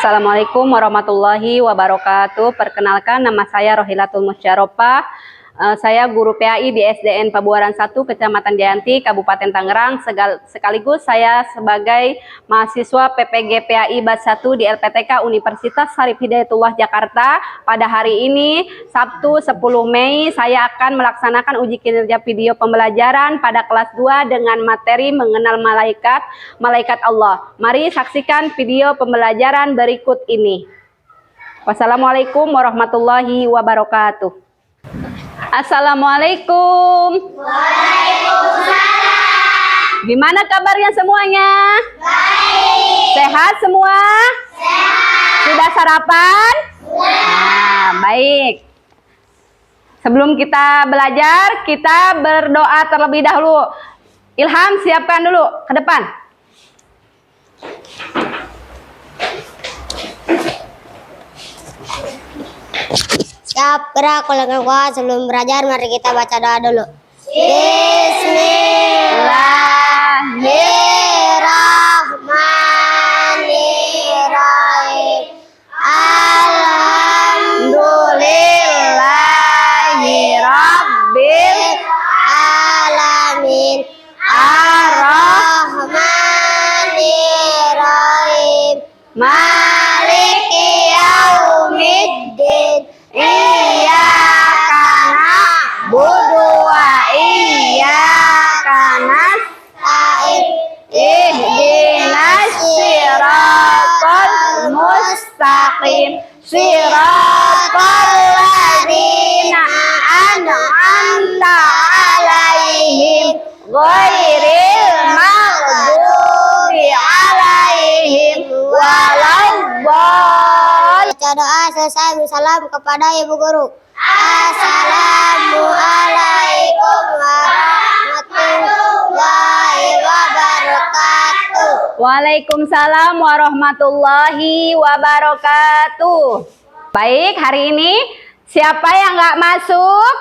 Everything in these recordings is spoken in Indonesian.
Assalamualaikum warahmatullahi wabarakatuh. Perkenalkan, nama saya Rohilatul Musyaropah. Saya guru PAI di SDN Pabuaran 1, Kecamatan Jayanti, Kabupaten Tangerang. Sekaligus saya sebagai mahasiswa PPG PAI Batch 1 di LPTK Universitas Syarif Hidayatullah Jakarta. Pada hari ini, Sabtu 10 Mei, saya akan melaksanakan uji kinerja video pembelajaran pada kelas 2 dengan materi mengenal malaikat Allah. Mari saksikan video pembelajaran berikut ini. Wassalamualaikum warahmatullahi wabarakatuh. Assalamualaikum. Waalaikumsalam. Gimana kabarnya semuanya? Baik. Sehat semua? Sehat. Sudah sarapan? Sudah. Baik. Sebelum kita belajar, kita berdoa terlebih dahulu. Ilham, siapkan dulu ke depan. Siap, gerak, ulangan kuat. Sebelum belajar, mari kita baca doa dulu. Bismillahirrahmanirrahim. Alhamdulillahirabbil alamin. Ar-Rahmanirrahim. Maliki yaumiddin. Iyyaka na'budu wa iyyaka nasta'in. Ihdinas siratal mustaqim. Siratal ladzina an'amta 'alaihim ghairil maghdubi 'alaihim waladdallin. Baca doa selesai, bersalam kepada ibu guru. Assalamualaikum warahmatullahi wabarakatuh. Waalaikumsalam warahmatullahi wabarakatuh. Baik, hari ini siapa yang nggak masuk?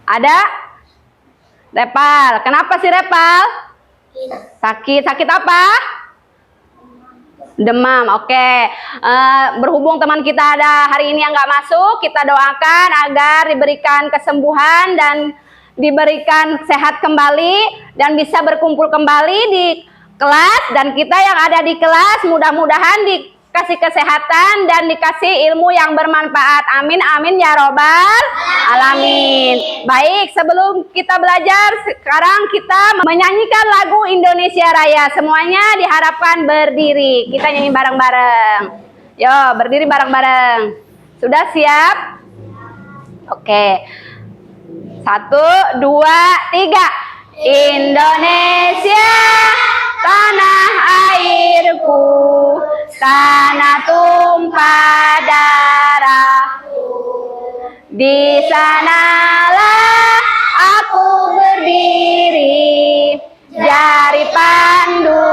Ada? Repal. Kenapa sih Repal? Sakit. Sakit apa? Demam. Oke. Berhubung teman kita ada hari ini yang nggak masuk, kita doakan agar diberikan kesembuhan dan diberikan sehat kembali dan bisa berkumpul kembali di kelas, dan kita yang ada di kelas mudah-mudahan dikasih kesehatan dan dikasih ilmu yang bermanfaat. Amin amin ya robbal alamin. Baik, sebelum kita belajar, sekarang kita menyanyikan lagu Indonesia Raya. Semuanya diharapkan berdiri. Kita nyanyi bareng-bareng. Yo, berdiri bareng-bareng. Sudah siap? Oke. 1, 2, 3. Indonesia, tanah airku, tanah tumpah darahku. Di sanalah aku berdiri, jari pandu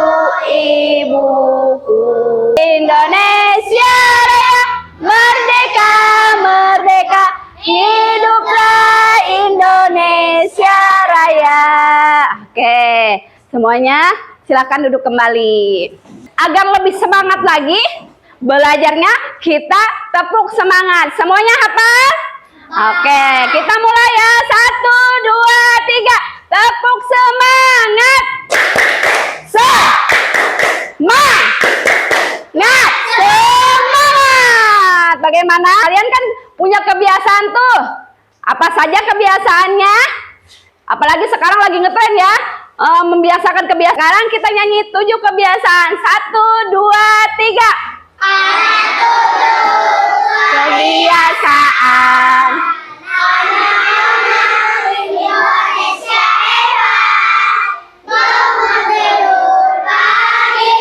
ibuku. Indonesia Raya, merdeka, merdeka, hiduplah Indonesia Raya. Oke, semuanya silakan duduk kembali. Agar lebih semangat lagi belajarnya, kita tepuk semangat. Semuanya hafal? Oke, kita mulai ya. 1, 2, 3. Tepuk semangat. Semangat. Bagaimana? Kalian kan punya kebiasaan tuh. Apa saja kebiasaannya? Apalagi sekarang lagi ngetren ya. Membiasakan kebiasaan. Sekarang kita nyanyi 7 kebiasaan. 1, 2, 3. Kebiasaan. Indonesia hebat, membangun pagi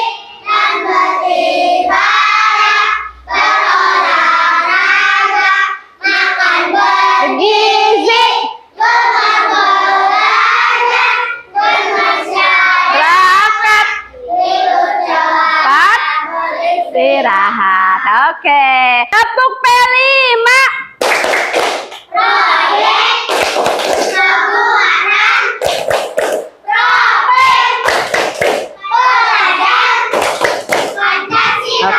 dan beribadah, berolahraga, makan bergizi, gemar belajar, bermasyarakat, hidup cepat, Istirahat. Oke. Tepuk P5. proyek, kemuatan, profil, pelajar, Pancasila.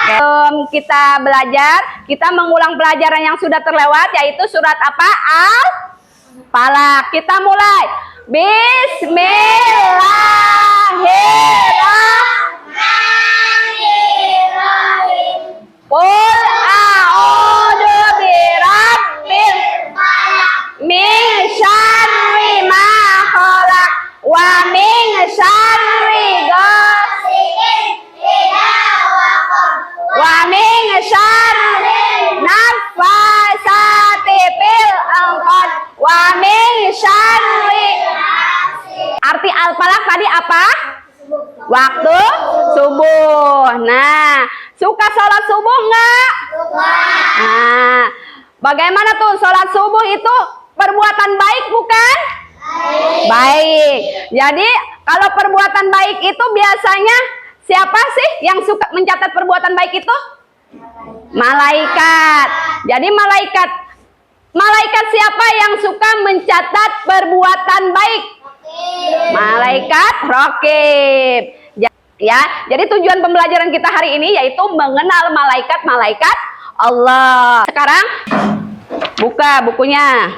Kita belajar, kita mengulang pelajaran yang sudah terlewat, yaitu surat apa? Al-Falaq. Kita mulai. Bismillahirrahmanirrahim. Qul a'udzu birabbil falaq min syarri ma khalaq wa min syarri ghasiqin idza waqab wa min syarri nafasati fil 'uqad wa min syarri. Arti al-falaq tadi apa? Waktu subuh. Nah, suka sholat subuh nggak? Nah, bagaimana tuh sholat subuh itu perbuatan baik bukan? Baik. Jadi kalau perbuatan baik itu biasanya siapa sih yang suka mencatat perbuatan baik itu? Malaikat. Jadi malaikat siapa yang suka mencatat perbuatan baik? Malaikat Raqib. Ya, jadi tujuan pembelajaran kita hari ini yaitu mengenal malaikat-malaikat Allah. Sekarang buka bukunya.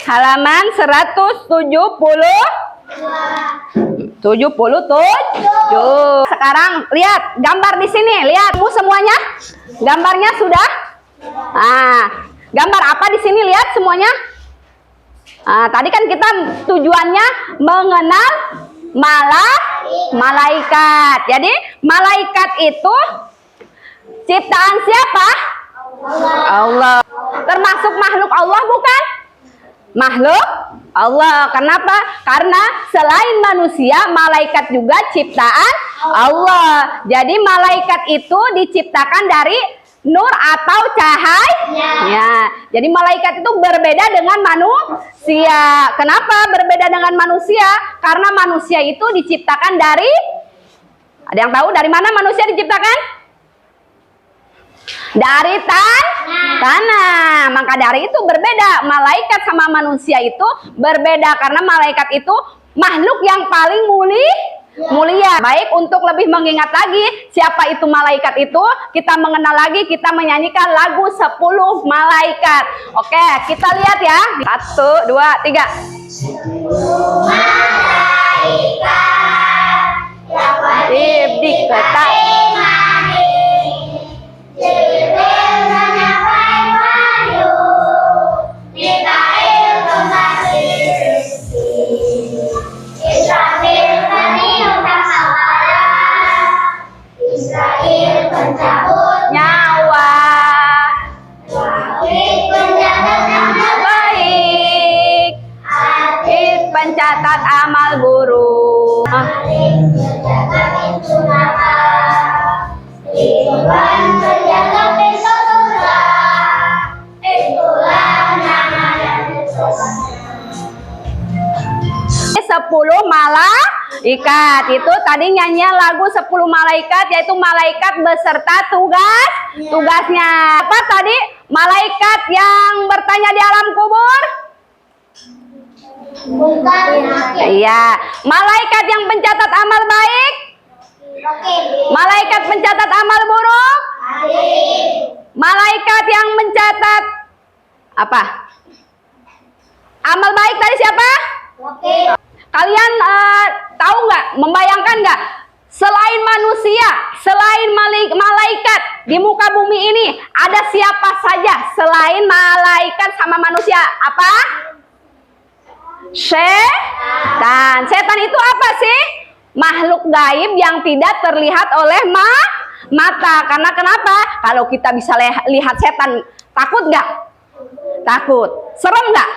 Halaman 177. Sekarang lihat gambar di sini. Lihat bu semuanya. Gambarnya sudah. Nah, gambar apa di sini? Lihat semuanya. Nah, tadi kan kita tujuannya mengenal malaikat. Jadi malaikat itu ciptaan siapa? Allah. Termasuk makhluk Allah bukan? Makhluk Allah. Kenapa? Karena selain manusia, malaikat juga ciptaan Allah. Jadi malaikat itu diciptakan dari nur atau cahaya. Ya. Jadi malaikat itu berbeda dengan manusia. Kenapa berbeda dengan manusia? Karena manusia itu diciptakan dari, ada yang tahu dari mana manusia diciptakan? Dari tanah. Maka dari itu berbeda. Malaikat sama manusia itu berbeda karena malaikat itu makhluk yang paling mulia. Baik, untuk lebih mengingat lagi siapa itu malaikat itu, kita mengenal lagi, kita menyanyikan lagu 10 malaikat. Oke, kita lihat ya. 1, 2, 3. 10 malaikat yang wajib diketahui. Pencabut nyawa, baik, Atid pencatat amal buruk, penjaga pintu neraka, Ridwan penjaga pintu surga. Itulah nama dan tugasnya. 10 malaikat itu tadi nyanyian lagu 10 malaikat, yaitu malaikat beserta tugasnya. Apa tadi? Malaikat yang bertanya di alam kubur? Bukan. Iya. Malaikat yang pencatat amal baik? Malaikat pencatat amal buruk? Malaikat yang mencatat apa? Amal baik tadi siapa? Kalian tahu nggak, membayangkan nggak, selain manusia, selain malaikat di muka bumi ini, ada siapa saja selain malaikat sama manusia? Apa? Setan. Setan itu apa sih? Makhluk gaib yang tidak terlihat oleh mata. Karena kenapa? Kalau kita bisa lihat setan, takut nggak? Takut. Serem nggak?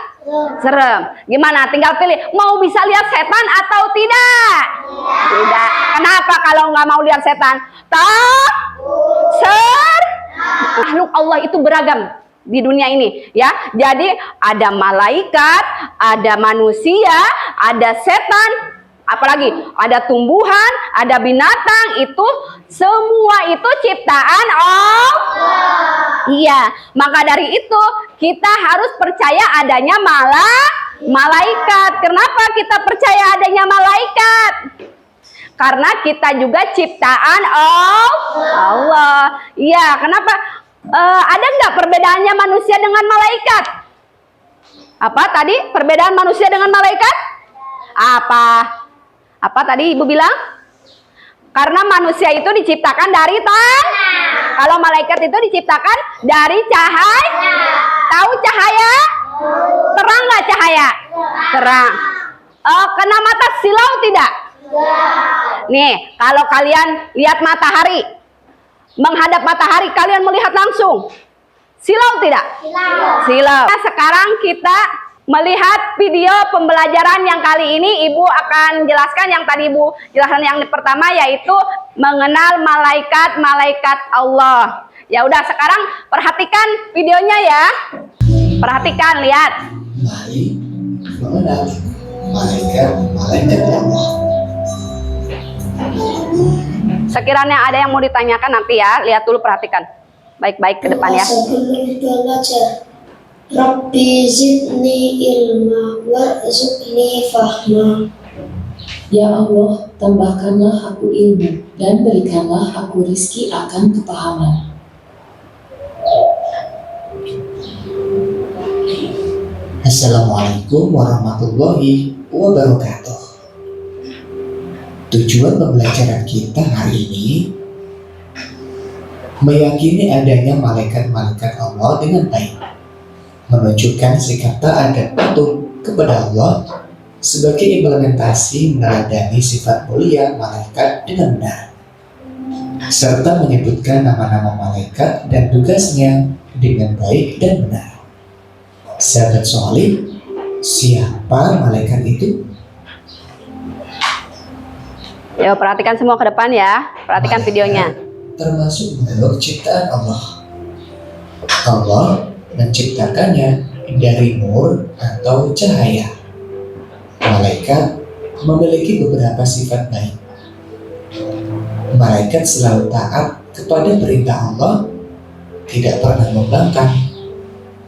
Serem. Gimana? Tinggal pilih. Mau bisa lihat setan atau tidak? Tidak. Kenapa kalau nggak mau lihat setan? Makhluk Allah itu beragam di dunia ini, ya. Jadi ada malaikat, ada manusia, ada setan, apalagi ada tumbuhan, ada binatang. Itu semua itu ciptaan Allah. Iya, maka dari itu kita harus percaya adanya malaikat. Kenapa kita percaya adanya malaikat? Karena kita juga ciptaan Allah. Iya, kenapa? Ada nggak perbedaannya manusia dengan malaikat? Apa tadi perbedaan manusia dengan malaikat? Apa? Apa tadi ibu bilang? Karena manusia itu diciptakan dari tanah. Kalau malaikat itu diciptakan dari cahaya. Tahu cahaya? Terang nggak cahaya? Terang. Kena mata silau tidak? Nih, kalau kalian lihat matahari, menghadap matahari, kalian melihat langsung. Silau tidak? Silau. Nah, sekarang kita melihat video pembelajaran yang kali ini Ibu akan jelaskan yang tadi Ibu jelaskan yang pertama, yaitu mengenal malaikat-malaikat Allah. Ya udah, sekarang perhatikan videonya ya. Perhatikan, lihat. Mari mengenal malaikat-malaikat Allah. Sekiranya ada yang mau ditanyakan nanti ya, lihat dulu, perhatikan baik-baik ke depan ya. Sebelum belajar, Rabbi zidni ilma warzuqni fahma. Ya Allah, tambahkanlah aku ilmu dan berikanlah aku rizki akan kepahaman. Assalamualaikum warahmatullahi wabarakatuh. Tujuan pembelajaran kita hari ini meyakini adanya malaikat-malaikat Allah dengan baik, menunjukkan sikap taat dan patuh kepada Allah sebagai implementasi meneladani sifat mulia malaikat dengan benar, serta menyebutkan nama-nama malaikat dan tugasnya dengan baik dan benar. Sahabat solih, siapa malaikat itu? Yo, perhatikan semua ke depan ya. Perhatikan videonya. Termasuk makhluk ciptaan Allah. Allah menciptakannya dari nur atau cahaya. Malaikat memiliki beberapa sifat baik. Malaikat selalu taat kepada perintah Allah, tidak pernah membangkang,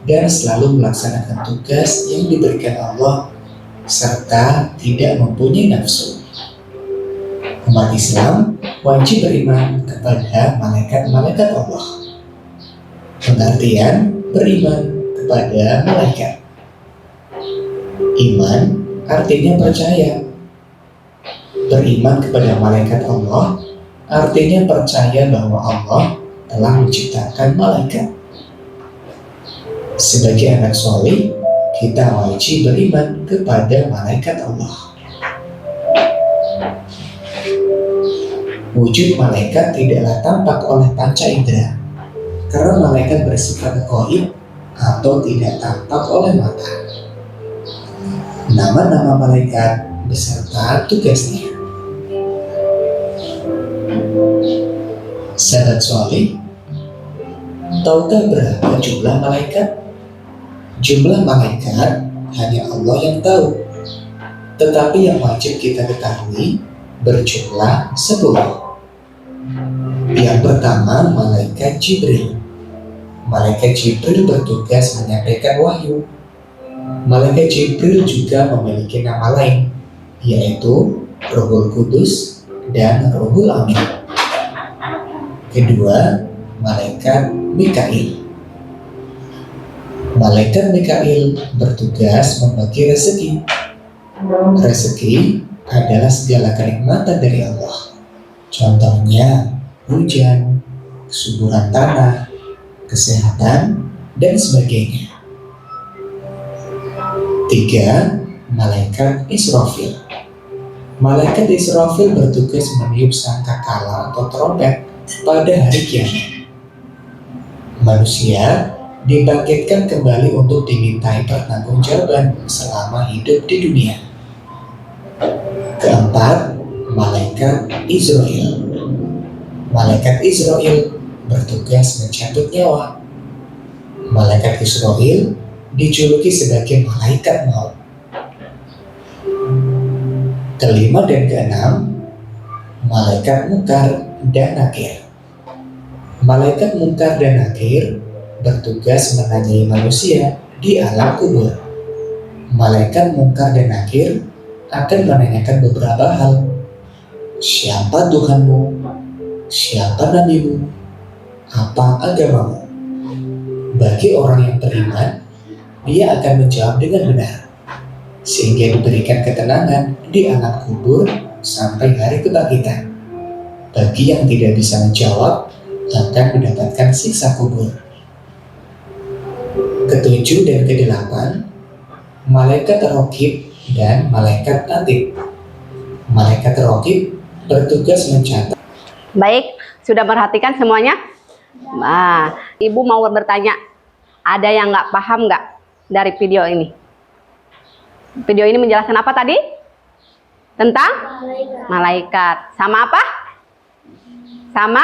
dan selalu melaksanakan tugas yang diberikan Allah, serta tidak mempunyai nafsu. Umat Islam wajib beriman kepada malaikat-malaikat Allah. Pengertian beriman kepada malaikat. Iman artinya percaya. Beriman kepada malaikat Allah artinya percaya bahwa Allah telah menciptakan malaikat. Sebagai anak soleh, kita wajib beriman kepada malaikat Allah. Wujud malaikat tidaklah tampak oleh panca indera, karena malaikat bersifat gaib atau tidak tampak oleh mata. Nama-nama malaikat beserta tugasnya. Sahabat soleh, tahukah berapa jumlah malaikat? Jumlah malaikat hanya Allah yang tahu, tetapi yang wajib kita ketahui berjumlah 10. Yang pertama, malaikat Jibril. Malaikat Jibril bertugas menyampaikan wahyu. Malaikat Jibril juga memiliki nama lain, yaitu Ruhul Kudus dan Ruhul Amin. Kedua, malaikat Mikail. Malaikat Mikail bertugas membagi rezeki. Rezeki adalah segala kenikmatan dari Allah. Contohnya hujan, kesuburan tanah, kesehatan, dan sebagainya. 3. Malaikat Israfil. Malaikat Israfil bertugas meniup sangkakala atau trompet pada hari kiamat. Manusia dibangkitkan kembali untuk dimintai pertanggungjawaban selama hidup di dunia. Keempat, malaikat Israel. Malaikat Israel bertugas mencabut nyawa. Malaikat Israel dijuluki sebagai malaikat maut. Kelima dan keenam, malaikat Munkar dan Nakir. Malaikat Munkar dan Nakir bertugas menanyai manusia di alam kubur. Malaikat Munkar dan Nakir akan menanyakan beberapa hal. siapa Tuhanmu, siapa nabimu, apa agamamu. Bagi orang yang beriman, dia akan menjawab dengan benar, sehingga diberikan ketenangan di alam kubur sampai hari kebangkitan. Bagi yang tidak bisa menjawab, akan mendapatkan siksa kubur. Ketujuh dan kedelapan, malaikat Raqib dan malaikat Atid. Malaikat Raqib bertugas mencatat. Baik, sudah perhatikan semuanya? Nah, Ibu mau bertanya, ada yang nggak paham nggak dari video ini? Video ini menjelaskan apa tadi? Tentang malaikat. Sama apa? Sama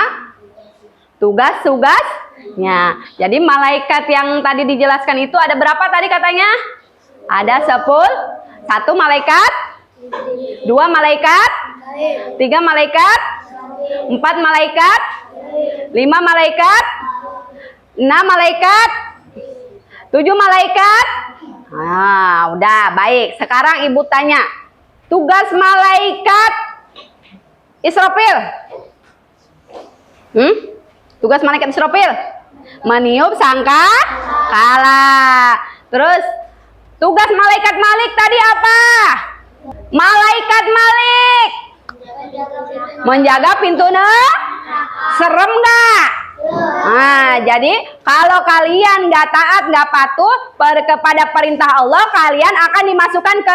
tugas-tugasnya. Jadi malaikat yang tadi dijelaskan itu ada berapa tadi katanya? Ada 10. 1 malaikat, 2 malaikat, 3 malaikat, 4 malaikat, 5 malaikat, 6 malaikat, 7 malaikat. Nah, udah baik. Sekarang Ibu tanya, tugas malaikat Israfil. Tugas malaikat Israfil meniup sangkakala. Terus tugas malaikat Malik tadi apa? Malaikat Malik menjaga pintu serem nggak? Nah, jadi kalau kalian nggak taat, nggak patuh kepada perintah Allah, kalian akan dimasukkan ke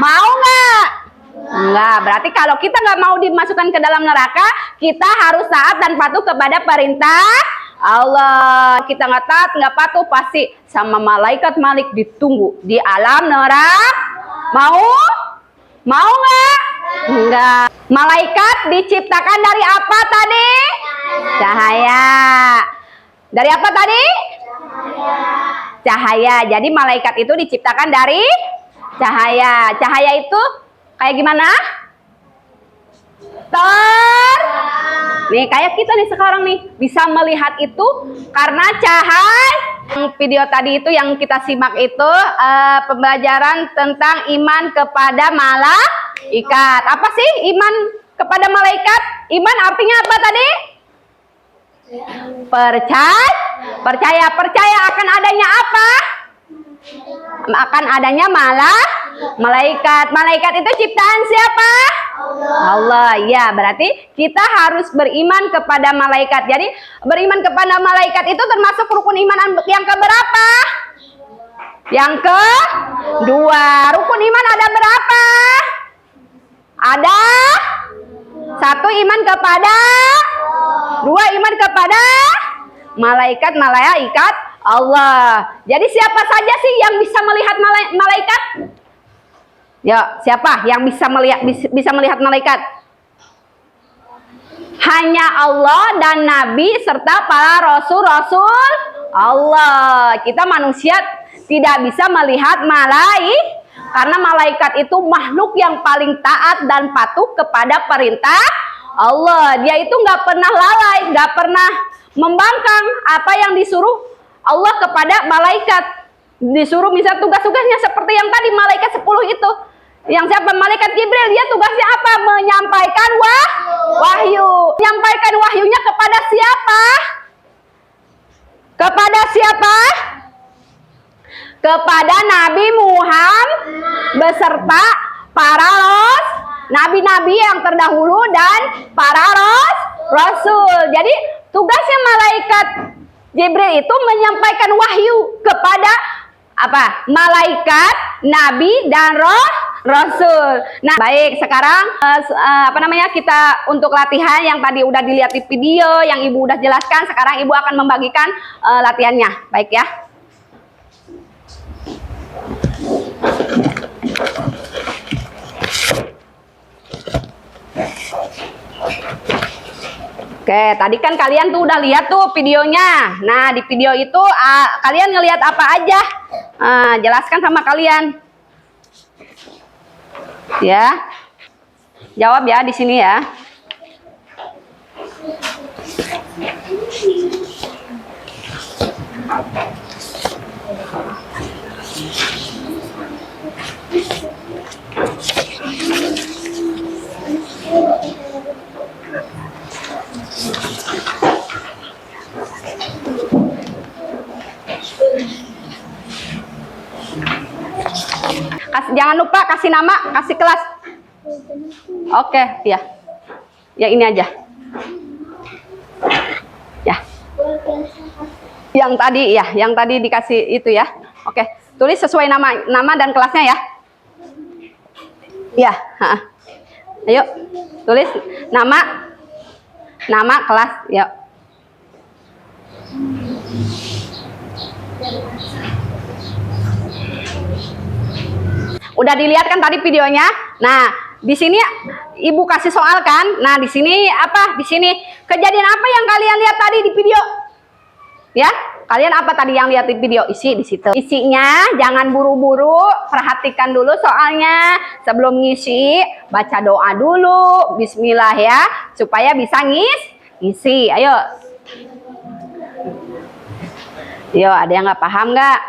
mau nggak? Enggak, berarti kalau kita nggak mau dimasukkan ke dalam neraka, kita harus taat dan patuh kepada perintah Allah. Kita nggak taat, nggak patuh, pasti sama malaikat Malik ditunggu di alam neraka. Mau nggak? Enggak. Malaikat diciptakan dari apa tadi? Cahaya. Dari apa tadi? Cahaya. Jadi malaikat itu diciptakan dari cahaya. Cahaya itu kayak gimana? Nih kayak kita nih sekarang nih bisa melihat itu karena cahaya. Video tadi itu yang kita simak itu pembelajaran tentang iman kepada malaikat. Apa sih iman kepada malaikat? Iman artinya apa tadi? Percaya akan adanya apa? Akan adanya malaikat. Malaikat itu ciptaan siapa? Allah. Ya, berarti kita harus beriman kepada malaikat. Jadi beriman kepada malaikat itu termasuk rukun iman yang keberapa? Yang kedua. Rukun iman ada berapa? Ada 1 iman kepada, 2 iman kepada malaikat Allah. Jadi siapa saja sih yang bisa melihat malaikat? Ya, siapa yang bisa melihat malaikat? Hanya Allah dan Nabi serta para rasul Allah. Kita manusia tidak bisa melihat malaikat karena malaikat itu makhluk yang paling taat dan patuh kepada perintah Allah. Dia itu nggak pernah lalai, nggak pernah membangkang apa yang disuruh Allah kepada malaikat. Disuruh misal tugas-tugasnya seperti yang tadi malaikat 10 itu. Yang siapa? Malaikat Jibril. Dia tugasnya apa? Menyampaikan wahyu. Menyampaikan wahyunya kepada siapa? Kepada siapa? Kepada Nabi Muhammad beserta para nabi-nabi yang terdahulu dan para rasul. Jadi tugasnya malaikat Jibril itu menyampaikan wahyu kepada apa? Malaikat, nabi dan rasul. Nah, baik, sekarang kita untuk latihan yang tadi udah dilihat di video, yang Ibu udah jelaskan, sekarang Ibu akan membagikan latihannya. Baik ya. Oke, tadi kan kalian tuh udah lihat tuh videonya. Nah, di video itu kalian ngelihat apa aja? Jelaskan sama kalian. Ya. Jawab ya di sini ya. Jangan lupa kasih nama, kasih kelas. Oke, ya. Ya ini aja. Ya. Yang tadi dikasih itu ya. Oke, tulis sesuai nama dan kelasnya ya. Ya, ayo tulis nama, kelas, ya. Udah dilihat kan tadi videonya? Nah, di sini Ibu kasih soal kan? Nah, di sini apa? Di sini kejadian apa yang kalian lihat tadi di video? Ya, kalian apa tadi yang lihat di video? Isi di situ. Isinya jangan buru-buru, perhatikan dulu soalnya. Sebelum ngisi, baca doa dulu, bismillah ya, supaya bisa ngisi. Ayo. Yo, ada yang nggak paham nggak?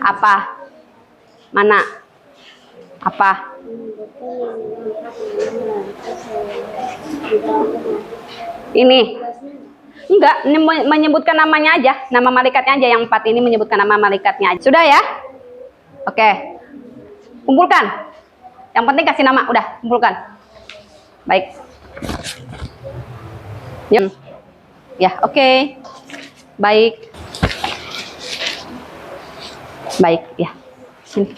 Apa? Mana? Apa? Ini? Enggak, ini menyebutkan namanya aja, nama malaikatnya aja. Yang 4 ini menyebutkan nama malaikatnya aja. Sudah ya? Oke. Kumpulkan. Yang penting kasih nama, udah, kumpulkan. Baik. Ya, oke. Baik. Baik, ya. Sini.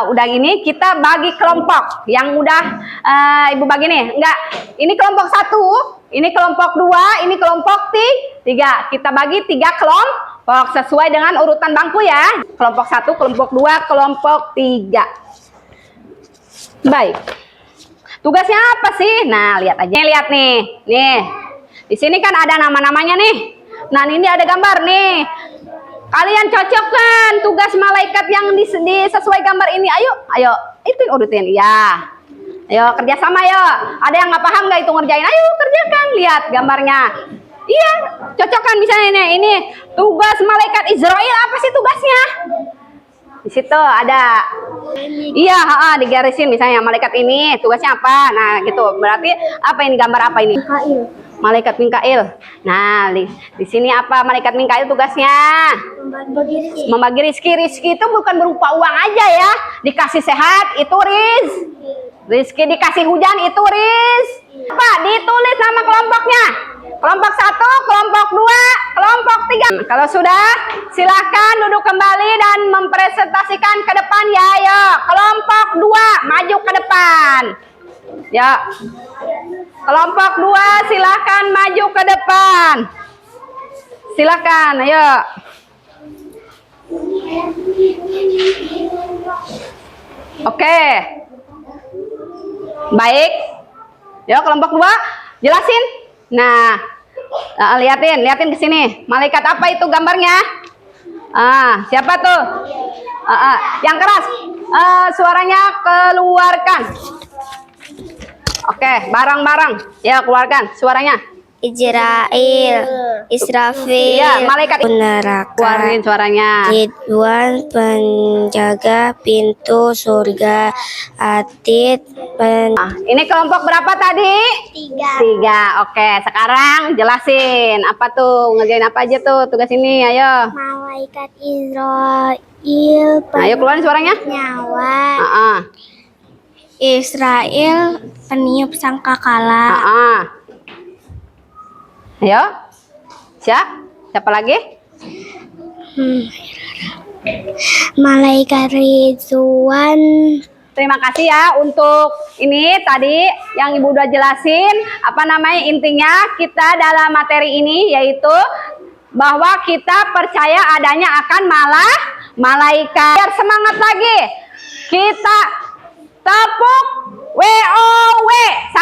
Udah gini kita bagi kelompok. Yang udah Ibu bagi nih. Enggak, ini kelompok 1, ini kelompok 2, ini kelompok 3. Kita bagi 3 kelompok sesuai dengan urutan bangku ya. Kelompok 1, kelompok 2, kelompok 3. Baik. Tugasnya apa sih? Nah, lihat aja. Lihat nih. Nih. Di sini kan ada nama-namanya nih. Nah, ini ada gambar nih. Kalian cocokkan tugas malaikat yang sesuai gambar ini. Ayo, itu urutin. Ya. Ayo kerjasama ya. Ada yang nggak paham nggak itu ngerjain? Ayo kerjakan. Lihat gambarnya. Iya, cocokkan misalnya ini tugas malaikat Israel. Apa sih tugasnya? Di situ ada. Iya, digarisin misalnya malaikat ini tugasnya apa. Nah, gitu. Berarti apa ini, gambar apa ini? Malaikat Mikail. Nah, di sini apa malaikat Mikail tugasnya? Membagi rizki. Rizki itu bukan berupa uang aja ya. Dikasih sehat itu rizki, dikasih hujan itu apa? Ditulis nama kelompoknya. Kelompok 1, kelompok 2, kelompok 3. Kalau sudah, silakan duduk kembali dan mempresentasikan ke depan ya. Ayo, kelompok 2 maju ke depan. Ya. Kelompok 2 silakan maju ke depan. Silakan, ayo. Oke. Baik. Ya, kelompok 2 jelasin. Nah, liatin ke sini. Malaikat apa itu gambarnya? Siapa tuh? Yang keras. Suaranya keluarkan. Oke, bareng-bareng. Ya, keluarkan suaranya. Israel, Israfil, Iya, malaikat neraka, keluarin suaranya. Ridwan penjaga pintu surga, Atid Ini kelompok berapa tadi? 3. Oke, sekarang jelasin apa tuh, ngerjain apa aja tuh tugas ini. Ayo. malaikat Israel, Ayo keluarin suaranya. penyawa, Israel peniup sangkakala, Ayo. Siapa lagi? malaikat Ridwan. Terima kasih ya untuk ini tadi yang Ibu udah jelasin. Apa namanya, intinya kita dalam materi ini yaitu bahwa kita percaya adanya akan malaikat. Biar semangat lagi. Kita tepuk WOW. 1,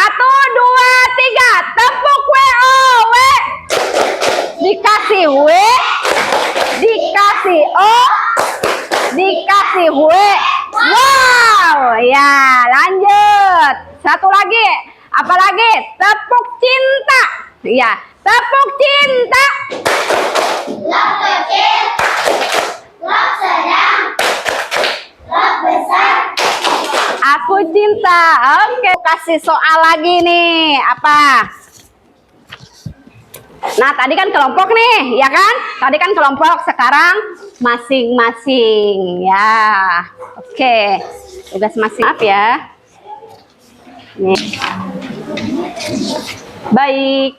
2, 3. Tepuk WOW. Dikasih W, dikasih O, dikasih W. Wow, ya lanjut. Satu lagi, apa lagi? Tepuk cinta. Ya, tepuk cinta. Love kecil, love sedang, love besar. Aku cinta. Oke, kasih soal lagi nih. Apa? Nah, tadi kan kelompok nih, ya kan? Tadi kan kelompok, sekarang masing-masing. Ya, oke. Tugas masing, maaf ya. Nih. Baik.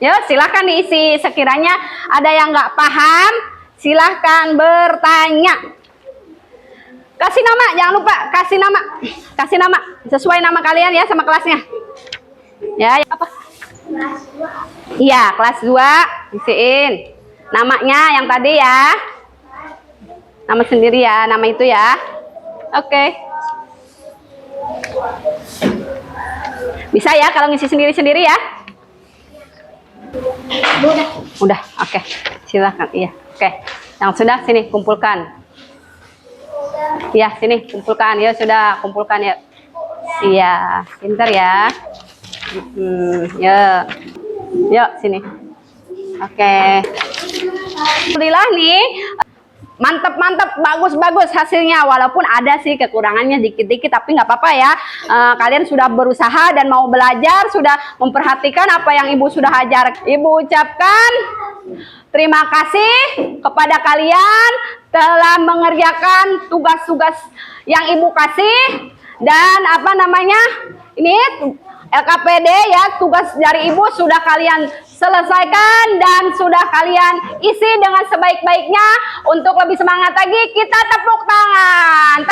Yuk, silahkan diisi. Sekiranya ada yang nggak paham, silahkan bertanya. Kasih nama, jangan lupa kasih nama. Kasih nama sesuai nama kalian ya sama kelasnya. Ya, apa? Iya, kelas 2 isiin namanya yang tadi ya. Nama sendiri ya, nama itu ya. Oke. Bisa ya kalau ngisi sendiri-sendiri ya? Udah, oke. Silakan. Iya, oke. Yang sudah sini kumpulkan. Ya, sini kumpulkan. Ya sudah, kumpulkan ya. Iya, pintar ya. Ya. Yuk sini. Oke. Alhamdulillah nih. Mantap, bagus hasilnya. Walaupun ada sih kekurangannya dikit-dikit, tapi nggak apa-apa ya. Kalian sudah berusaha dan mau belajar, sudah memperhatikan apa yang Ibu sudah ajar. Ibu ucapkan terima kasih kepada kalian telah mengerjakan tugas-tugas yang Ibu kasih. Dan apa namanya? Ini LKPD ya, tugas dari Ibu sudah kalian selesaikan dan sudah kalian isi dengan sebaik-baiknya. Untuk lebih semangat lagi, kita tepuk tangan.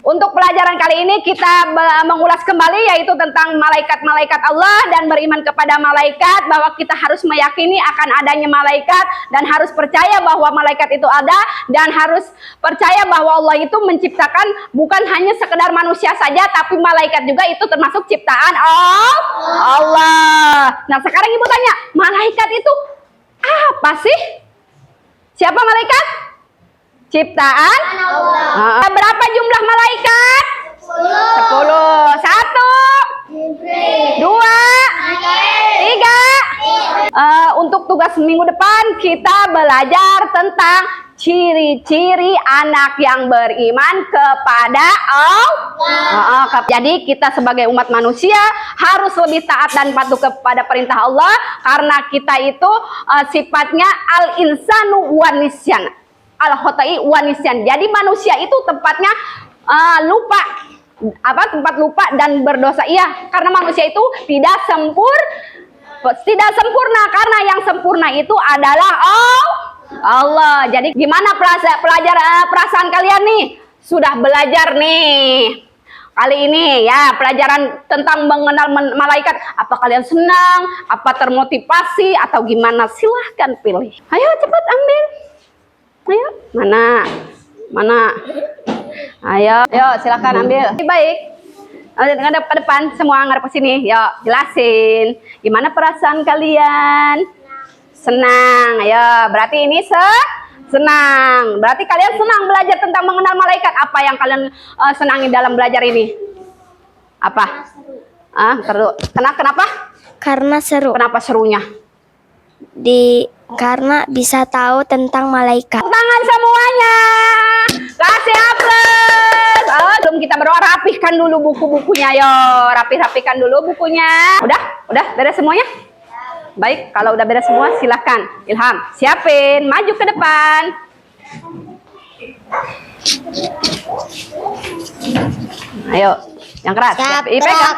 Untuk pelajaran kali ini kita mengulas kembali yaitu tentang malaikat-malaikat Allah dan beriman kepada malaikat, bahwa kita harus meyakini akan adanya malaikat dan harus percaya bahwa malaikat itu ada, dan harus percaya bahwa Allah itu menciptakan bukan hanya sekedar manusia saja, tapi malaikat juga itu termasuk ciptaan Allah. Nah, sekarang Ibu tanya, malaikat itu apa sih? Siapa malaikat? Ciptaan Allah. Berapa jumlah malaikat? 10. 1, 2, 3. Untuk tugas minggu depan kita belajar tentang ciri-ciri anak yang beriman kepada Allah. Jadi kita sebagai umat manusia harus lebih taat dan patuh kepada perintah Allah, karena kita itu sifatnya al-insanu wanisyan, al-khotai wanisyan. Jadi manusia itu tempatnya tempat lupa dan berdosa. Iya, karena manusia itu tidak sempurna, karena yang sempurna itu adalah Allah. Jadi gimana perasaan kalian nih? Sudah belajar nih kali ini ya, pelajaran tentang mengenal malaikat. Apa kalian senang? Apa termotivasi? Atau gimana? Silahkan pilih. Ayo cepat ambil. Ayo, mana? Ayo silahkan ambil. Baik. Ngadep ke depan, semua ngadep ke sini. Yuk, jelasin. Gimana perasaan kalian? Senang. Ayo, berarti ini senang. Berarti kalian senang belajar tentang mengenal malaikat. Apa yang kalian senangi dalam belajar ini? Apa? Seru. Kenapa? Karena seru. Kenapa serunya? Karena bisa tahu tentang malaikat. Tangan semuanya. Kasih aplaus. Belum kita berdoa, rapihkan dulu buku-bukunya. Yo, rapihkan dulu bukunya. Udah beres semuanya? Baik, kalau udah beres semua silakan. Ilham, siapin, maju ke depan. Ayo, yang keras. Siap, Pegang. gerak.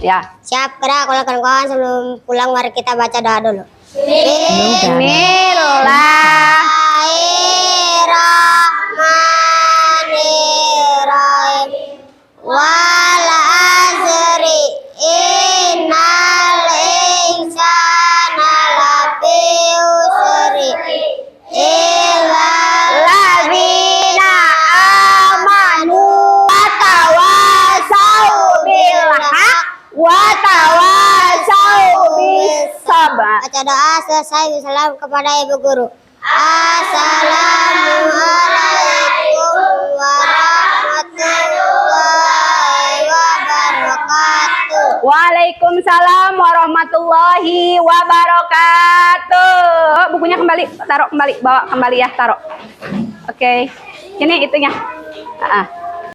Ya. Siap gerak, kawan-kawan. Sebelum pulang mari kita baca doa dulu. Bismillahirrahmanirrahim. Wal asri innal insana lafi khusri illa allazina amanu wa tawasau bil haqq wa tawasau bis sabr. Baca doa selesai, salam kepada ibu guru. Assalamualaikum warahmatullahi wabarakatuh. Waalaikumsalam warahmatullahi wabarakatuh. Bukunya kembali, taruh kembali, bawa kembali ya, taruh. Oke. Ini itunya.